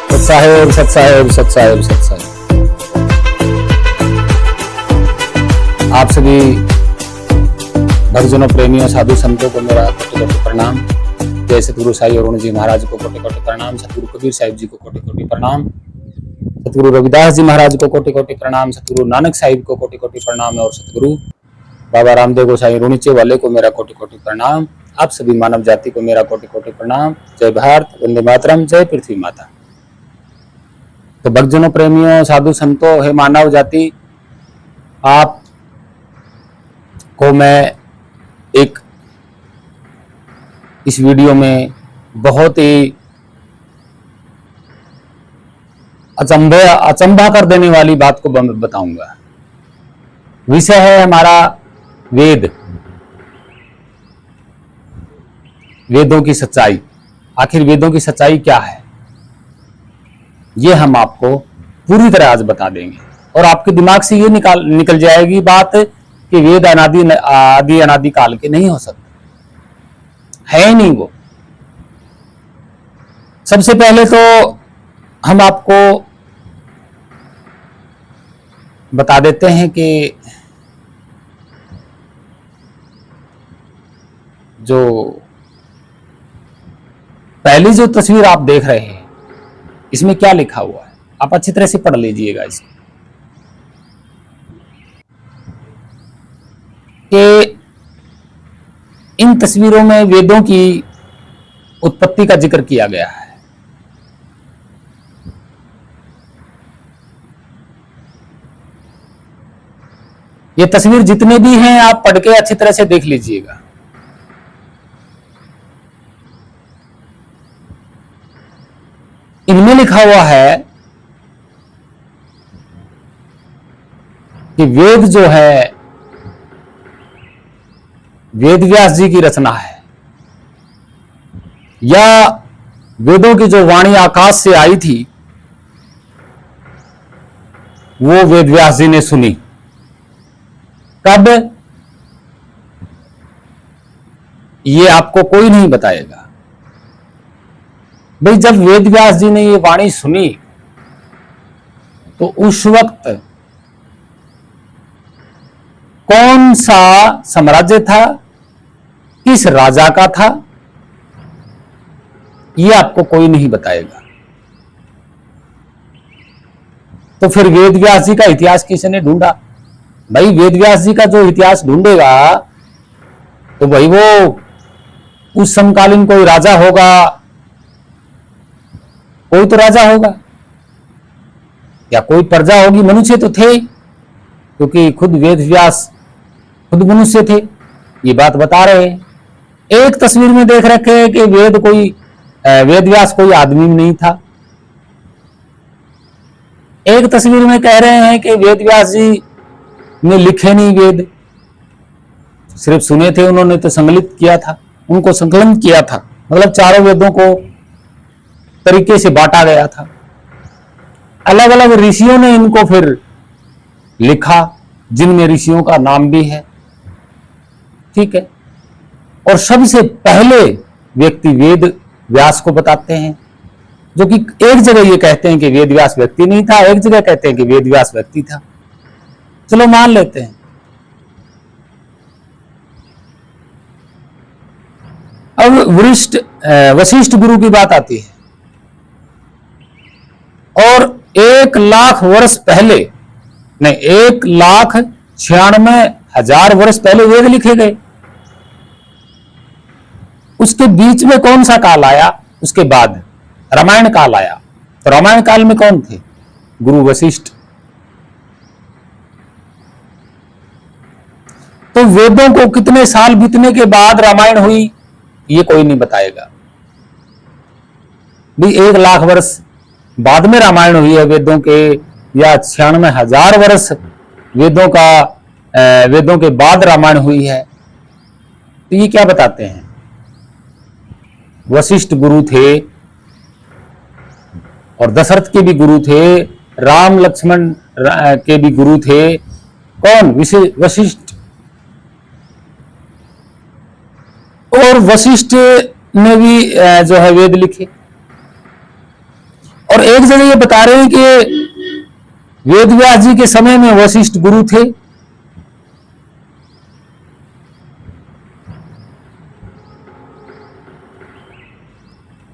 सत्साहेब सत्साहेब सत्साहेब सत्साहेब। आप सभी भक्तजनों, प्रेमियों, साधु संतों को मेरा कोटि कोटि प्रणाम। जय सतगुरु साई अरुण जी महाराज को कोटि कोटि प्रणाम। सतगुरु कबीर साहिब जी को कोटि कोटि प्रणाम। सतगुरु रविदास जी महाराज को कोटि कोटि प्रणाम। सतगुरु नानक साहिब को कोटि कोटि प्रणाम और सतगुरु बाबा रामदेव गोसाई रुणीचे वाले को मेरा कोटि कोटि प्रणाम। आप सभी मानव जाति को मेरा कोटि कोटि प्रणाम। जय भारत, वंदे मातरम, जय पृथ्वी माता। तो भक्तजनों, प्रेमियों, साधु संतों, हे मानव जाति, आप को मैं एक इस वीडियो में बहुत ही अचंभा कर देने वाली बात को बताऊंगा। विषय है हमारा वेद, वेदों की सच्चाई। आखिर वेदों की सच्चाई क्या है, ये हम आपको पूरी तरह आज बता देंगे। और आपके दिमाग से ये निकल जाएगी बात कि वेद आदि अनादि काल के नहीं हो सकते, है ही नहीं वो। सबसे पहले तो हम आपको बता देते हैं कि जो पहली जो तस्वीर आप देख रहे हैं, इसमें क्या लिखा हुआ है, आप अच्छी तरह से पढ़ लीजिएगा इसको। कि इन तस्वीरों में वेदों की उत्पत्ति का जिक्र किया गया है। ये तस्वीर जितने भी हैं, आप पढ़ के अच्छी तरह से देख लीजिएगा। इनमें लिखा हुआ है कि वेद जो है, वेद व्यास जी की रचना है, या वेदों की जो वाणी आकाश से आई थी वो वेद व्यास जी ने सुनी। कब, ये आपको कोई नहीं बताएगा। भाई, जब वेद व्यास जी ने ये वाणी सुनी तो उस वक्त कौन सा साम्राज्य था, किस राजा का था, ये आपको कोई नहीं बताएगा। तो फिर वेद व्यास जी का इतिहास किसने ढूंढा? भाई, वेद व्यास जी का जो इतिहास ढूंढेगा तो भाई वो उस समकालीन कोई राजा होगा, कोई तो राजा होगा, या कोई प्रजा होगी। मनुष्य तो थे, क्योंकि खुद वेद व्यास खुद मनुष्य थे, ये बात बता रहे हैं। एक तस्वीर में देख रखे हैं कि वेद व्यास कोई आदमी नहीं था। एक तस्वीर में कह रहे हैं कि वेद व्यास जी ने लिखे नहीं वेद, सिर्फ सुने थे उन्होंने, तो संकलित किया था, उनको संकलन किया था। मतलब चारों वेदों को तरीके से बांटा गया था। अलग अलग ऋषियों ने इनको फिर लिखा, जिनमें ऋषियों का नाम भी है, ठीक है। और सबसे पहले व्यक्ति वेद व्यास को बताते हैं, जो कि एक जगह ये कहते हैं कि वेद व्यास व्यक्ति नहीं था, एक जगह कहते हैं कि वेद व्यास व्यक्ति था। चलो मान लेते हैं। अब वशिष्ठ गुरु की बात आती है, और 1,00,000 वर्ष पहले, नहीं, 1,96,000 वर्ष पहले वेद लिखे गए। उसके बीच में कौन सा काल आया? उसके बाद रामायण काल आया। तो रामायण काल में कौन थे? गुरु वशिष्ठ। तो वेदों को कितने साल बीतने के बाद रामायण हुई, ये कोई नहीं बताएगा। भी 1,00,000 वर्ष बाद में रामायण हुई है वेदों के, या 96,000 वर्ष वेदों के बाद रामायण हुई है, तो ये क्या बताते हैं? वशिष्ठ गुरु थे, और दशरथ के भी गुरु थे, राम लक्ष्मण के भी गुरु थे। कौन? वशिष्ठ। और वशिष्ठ ने भी जो है वेद लिखे। और एक जगह ये बता रहे हैं कि वेद व्यास जी के समय में वशिष्ठ गुरु थे,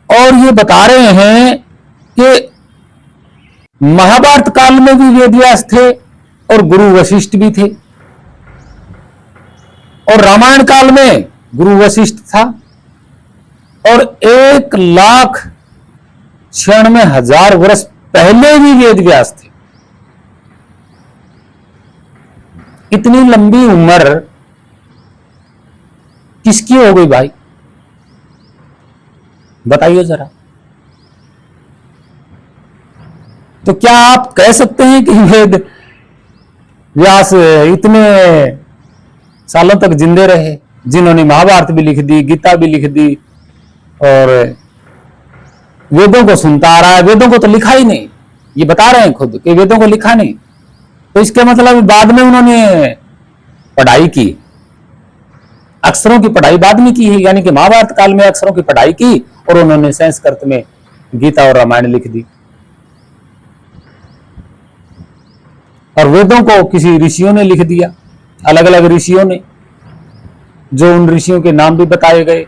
और ये बता रहे हैं कि महाभारत काल में भी वेद व्यास थे और गुरु वशिष्ठ भी थे, और रामायण काल में गुरु वशिष्ठ था, और 1,96,000 वर्ष पहले भी वेद व्यास थे। इतनी लंबी उम्र किसकी हो गई भाई, बताइए जरा। तो क्या आप कह सकते हैं कि वेद व्यास इतने सालों तक जिंदे रहे, जिन्होंने महाभारत भी लिख दी, गीता भी लिख दी, और वेदों को सुनता आ रहा है? वेदों को तो लिखा ही नहीं, ये बता रहे हैं खुद कि वेदों को लिखा नहीं। तो इसके मतलब बाद में उन्होंने पढ़ाई की, अक्षरों की पढ़ाई बाद में की है, यानी कि महाभारत काल में अक्षरों की पढ़ाई की और उन्होंने संस्कृत में गीता और रामायण लिख दी। और वेदों को किसी ऋषियों ने लिख दिया, अलग अलग ऋषियों ने, जो उन ऋषियों के नाम भी बताए गए।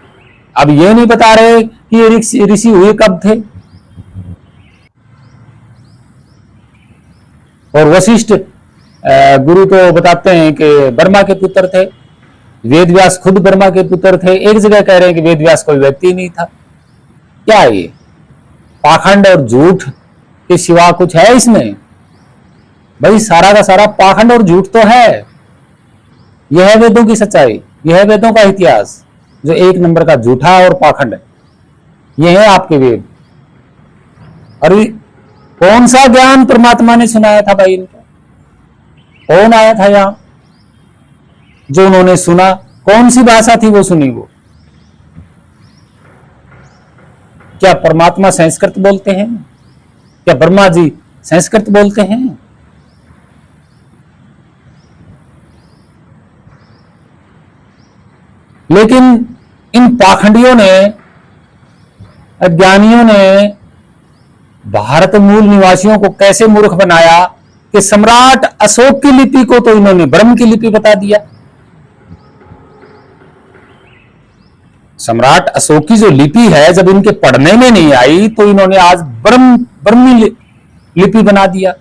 अब ये नहीं बता रहे कि ये ऋषि हुए कब थे। और वशिष्ठ गुरु तो बताते हैं कि ब्रह्मा के पुत्र थे, वेद व्यास खुद ब्रह्मा के पुत्र थे। एक जगह कह रहे हैं कि वेद व्यास कोई व्यक्ति नहीं था। क्या है ये पाखंड और झूठ के सिवा कुछ है इसमें? भाई सारा का सारा पाखंड और झूठ तो है। यह है वेदों की सच्चाई, यह है वेदों का इतिहास, जो एक नंबर का झूठा और पाखंड है। यह है आपके वेद। और कौन सा ज्ञान परमात्मा ने सुनाया था भाई इनको? कौन आया था यहां जो उन्होंने सुना? कौन सी भाषा थी वो सुनी? वो क्या परमात्मा संस्कृत बोलते हैं? क्या ब्रह्मा जी संस्कृत बोलते हैं? लेकिन इन पाखंडियों ने, अज्ञानियों ने भारत मूल निवासियों को कैसे मूर्ख बनाया कि सम्राट अशोक की लिपि को तो इन्होंने ब्रह्म की लिपि बता दिया। सम्राट अशोक की जो लिपि है, जब इनके पढ़ने में नहीं आई तो इन्होंने आज ब्रह्मी लिपि बना दिया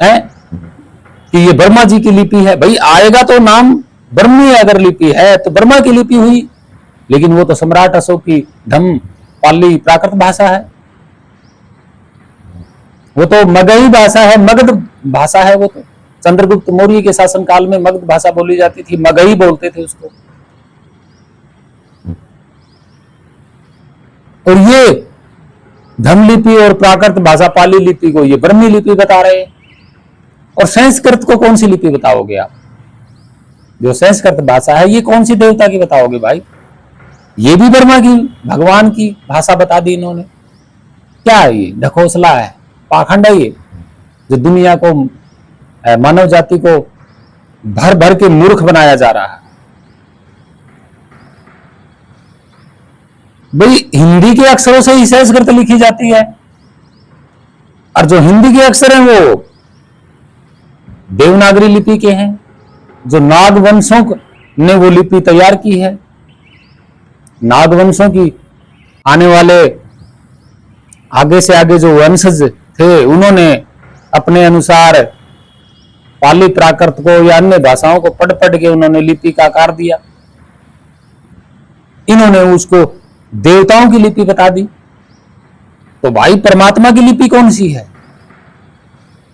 है कि ये ब्रह्मा जी की लिपि है। भाई आएगा तो नाम ब्रह्मी, अगर लिपि है तो ब्रह्मा की लिपि हुई, लेकिन वो तो सम्राट अशोक की धम्म पाली प्राकृत भाषा है, वो तो मगही भाषा है, मगध भाषा है। वो तो चंद्रगुप्त मौर्य के शासनकाल में मगध भाषा बोली जाती थी, मगही बोलते थे उसको। और ये धम्म लिपि और प्राकृत भाषा पाली लिपि को ये ब्रह्मी लिपि बता रहे हैं। और संस्कृत को कौन सी लिपि बताओगे आप? जो संस्कृत भाषा है ये कौन सी देवता की बताओगे भाई? ये भी ब्रह्मा की, भगवान की भाषा बता दी इन्होंने। क्या है ये? ढकोसला है, पाखंड है ये, जो दुनिया को, मानव जाति को भर भर के मूर्ख बनाया जा रहा है। भाई हिंदी के अक्षरों से ही संस्कृत लिखी जाती है, और जो हिंदी के अक्षर हैं वो देवनागरी लिपि के हैं, जो नागवंशों ने वो लिपि तैयार की है। नागवंशों की आने वाले आगे से आगे जो वंशज थे, उन्होंने अपने अनुसार पाली प्राकृत को या अन्य भाषाओं को पढ़ पढ़ के उन्होंने लिपि का आकार दिया। इन्होंने उसको देवताओं की लिपि बता दी। तो भाई परमात्मा की लिपि कौन सी है?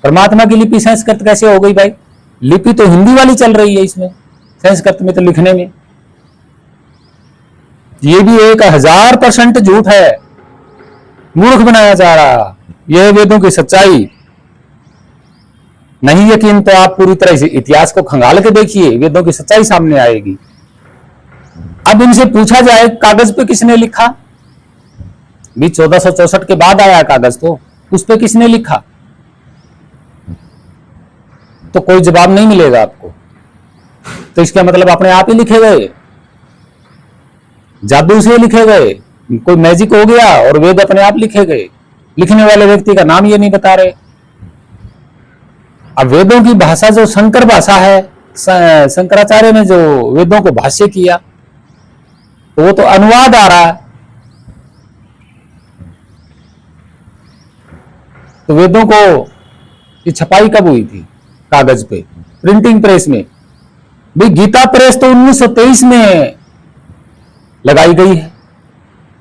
परमात्मा की लिपि संस्कृत कैसे हो गई भाई? लिपि तो हिंदी वाली चल रही है इसमें, संस्कृत में तो लिखने में। ये भी 1000% झूठ है, मूर्ख बनाया जा रहा। यह वेदों की सच्चाई। नहीं यकीन तो आप पूरी तरह से इतिहास को खंगाल के देखिए, वेदों की सच्चाई सामने आएगी। अब इनसे पूछा जाए कागज पे किसने लिखा? भी 1464 के बाद आया कागज, तो उस पे किसने लिखा? तो कोई जवाब नहीं मिलेगा आपको। तो इसका मतलब अपने आप ही लिखे गए, जादू से लिखे गए, कोई मैजिक हो गया और वेद अपने आप लिखे गए। लिखने वाले व्यक्ति का नाम ये नहीं बता रहे। अब वेदों की भाषा जो संकर भाषा है, शंकराचार्य ने जो वेदों को भाष्य किया तो वो तो अनुवाद आ रहा है। तो वेदों को ये छपाई कब हुई थी कागज पे, प्रिंटिंग प्रेस में? भाई गीता प्रेस तो 1923 में लगाई गई है।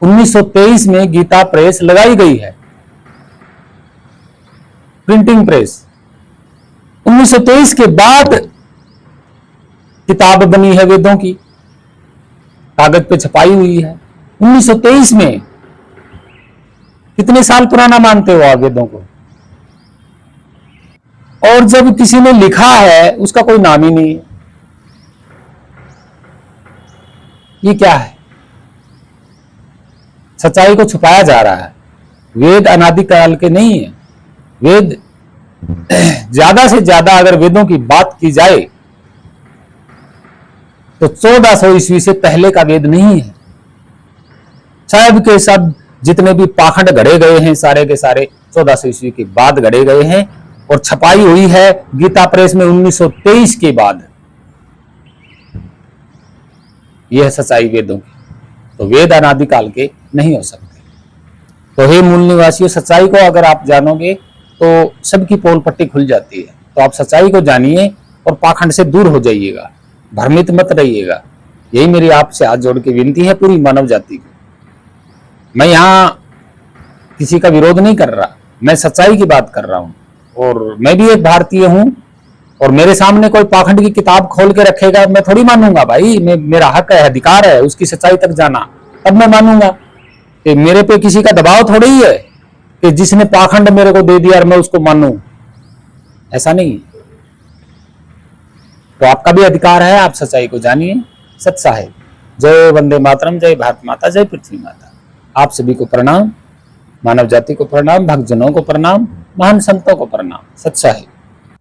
1923 में गीता प्रेस लगाई गई है, प्रिंटिंग प्रेस। 1923 के बाद किताब बनी है वेदों की, कागज पे छपाई हुई है 1923 में। कितने साल पुराना मानते हो आप वेदों को? और जब किसी ने लिखा है उसका कोई नाम ही नहीं है। ये क्या है? सच्चाई को छुपाया जा रहा है। वेद अनादिकाल के नहीं है। वेद ज्यादा से ज्यादा अगर वेदों की बात की जाए तो 1400 ईस्वी से पहले का वेद नहीं है। सब के सब जितने भी पाखंड गढ़े गए हैं सारे के सारे 1400 ईस्वी के बाद गढ़े गए हैं और छपाई हुई है गीता प्रेस में 1923 के बाद। यह सच्चाई वेदों की। तो वेद अनादिकाल के नहीं हो सकते। तो हे मूल निवासियों, सच्चाई को अगर आप जानोगे तो सबकी पोल पट्टी खुल जाती है। तो आप सच्चाई को जानिए और पाखंड से दूर हो जाइएगा, भ्रमित मत रहिएगा। यही मेरी आपसे हाथ जोड़ के विनती है पूरी मानव जाति को। मैं यहाँ किसी का विरोध नहीं कर रहा, मैं सच्चाई की बात कर रहा हूँ। और मैं भी एक भारतीय हूँ और मेरे सामने कोई पाखंड की किताब खोल के रखेगा, मैं थोड़ी मानूंगा। भाई मेरा हक है, अधिकार है उसकी सच्चाई तक जाना, तब मैं मानूंगा। कि मेरे पे किसी का दबाव थोड़ी ही है कि जिसने पाखंड मेरे को दे दिया और मैं उसको मानूं, ऐसा नहीं। तो आपका भी अधिकार है, आप सच्चाई को जानिए। सत साहिब। जय वंदे मातरम, जय भारत माता, जय पृथ्वी माता। आप सभी को प्रणाम, मानव जाति को प्रणाम, भक्तजनों को प्रणाम, महान संतों को प्रणाम। सत साहिब।